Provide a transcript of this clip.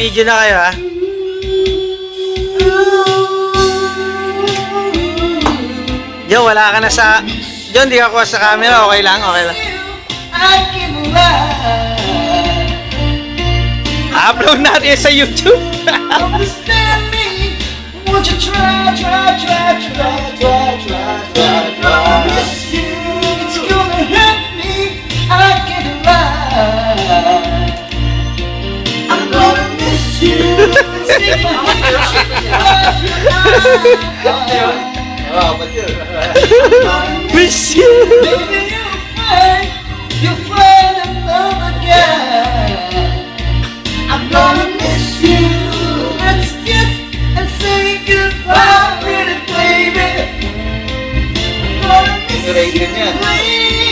Naka-video na kayo, ha? John, wala ka na sa... John, di ka kuha sa camera. Okay lang, okay lang. Upload natin sa YouTube. Understand me. Won't you try. Promise you it's gonna hurt me. I can't lie. I'm gonna miss you. Miss you. Baby, you'll find another guy. I'm gonna miss you. Let's kiss and say goodbye, pretty baby. I'm gonna miss you, baby.